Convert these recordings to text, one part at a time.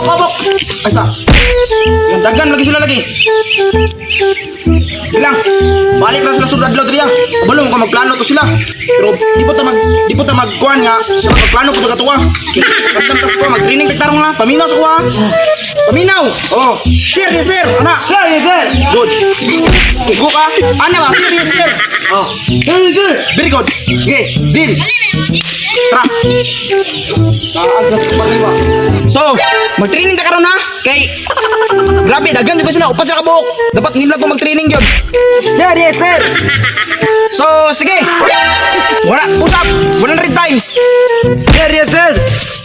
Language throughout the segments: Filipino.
kabok. Ay sa. Yung dagan lagi sila lagi. Bilang. Balik na sila sudad lo triya. Kabalo ko magplano to sila. Pero di po ta magkuan nga. Magplano po to katuwa. Kantam tas ko mag-training tarong na. Paminaw sa kuha. Paminaw. Oh. Sir, yes sir. Ana. Sir, yes, sir. Good. Go ka. Ana ba? Sir, yes sir. Oh. Sir, yes, sir. Very good. Okay, deal. Tara. Kaagat ko pa niwa. So, mag-training ta karon ha? Kay grabe, daghan jud ko sila upat sa kabuok. Dapat nila to mag-training jud. Sir, yes, sir. So, sige. Wala, push up 100 times. Sir, yes, sir.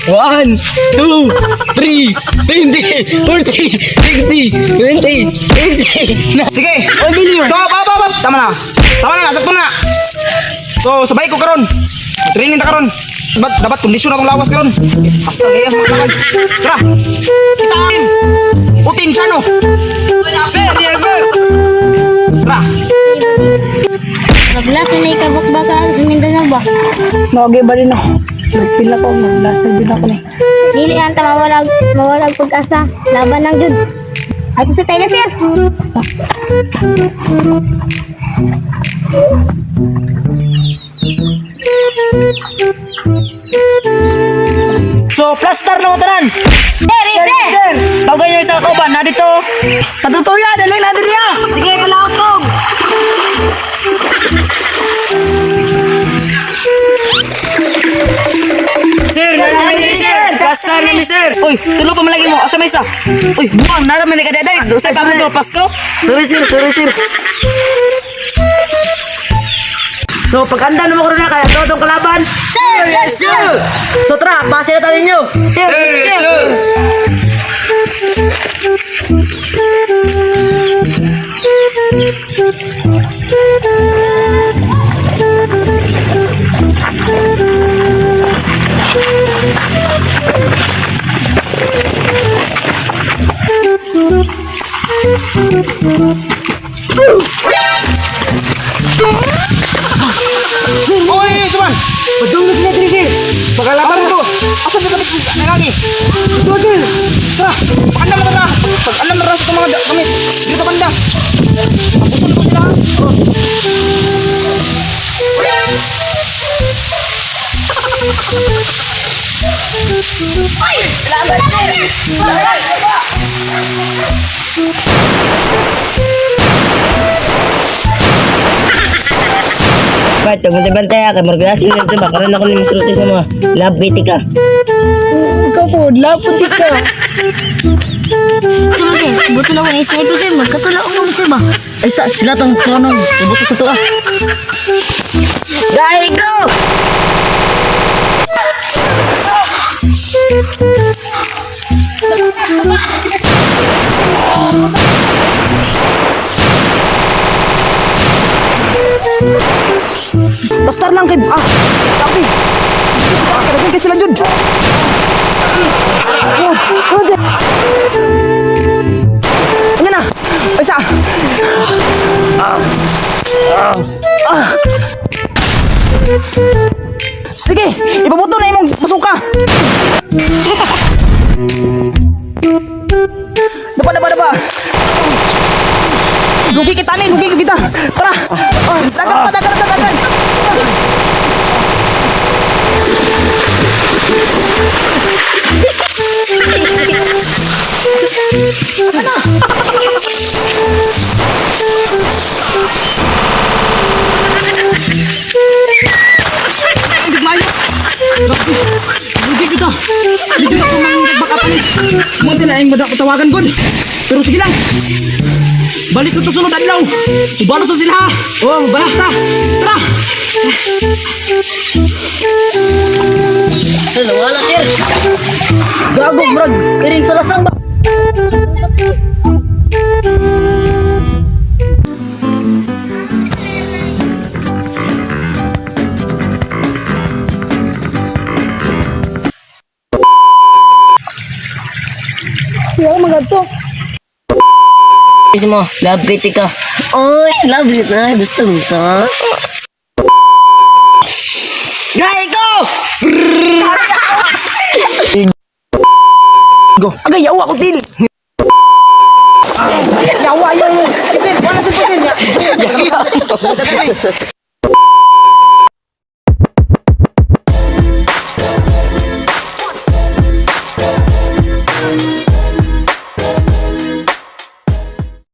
1, 2, 3, 20, 40, 60, 20, 80. Sige. Oh, million. So, baba. Tama na. Tama na, sakto na. So, sabay ko karon. Training ta karon. Dapat kondisyon akong lawas karon. Hasta layas maglaban. Tara. Kitain. Utin siya no. Sir, yes, sir. Tara. Nag-last na ikabok ba ka sa Mindanao ba? Mawagi ba rin ako? Nagpila ko, mag-last na dyan ako na. Dili anta mawalag pag-asa. Laban lang jud. Ato sa tayo sir. So, plaster na mo tanan. Sir, sir. Tawagan niyo isa ka kauban na dito. Patutuya, dali na diri ah. Sige, palakog. Sir, nalaman sir. Plaster namin, sir. Uy, tulo pa malagi mo. Asa may isa? Uy, buwang nalaman ni kadaday. Usay pa mo to, Pasko. Sorry, sir. So, pag-anda naman ko rin na kaya totong kalaban. Sir, yes, sir. So, tara, pasi na tayo ninyo. Sir, yes, sir. Uy, cuman. Padung na sila diri, sir. Pagkalaban mo. Asa ba dapat nangagi? Dodol. Tara, pag-anda mo tara. Pag-anda mo tara sa mga kamit. Dito banda. Tapusan ko sila. Oh. Ba't bantay-bantay kay Morgas yun ito bakaran ako ni Mr. sa mga lab bitika. Ikaw po, lapot ka. Ito sir, buto lang ko sniper sir. Magkatulak ko mo sir ba? Ay sa sila tong tonong buto sa tuwa. Gay go! Bastar lang kay tapi. Kaya kasi sila jud. Ano na? Isa. Sige, ipabuto na imong masuka. Dapa. Lugi kita nih, lugi kita. Tara. Dagan. Lugi kita. Hindi ako magbakapan. Munti na yung madak patawagan ko. Pero sige lang. Balik ko to sunod adlaw. Ibalo to sila. Oh, basta. Tara. Hello, wala sir. Gago, brad. Kiring sa lasang ba? Ayaw magato. Is mo, lab bitika. Oy, lab bitika. Gusto mo sa? Gay, go! Go. Agay, yawa ko, Til. Yawa yun. Ipin, wala sa putin niya.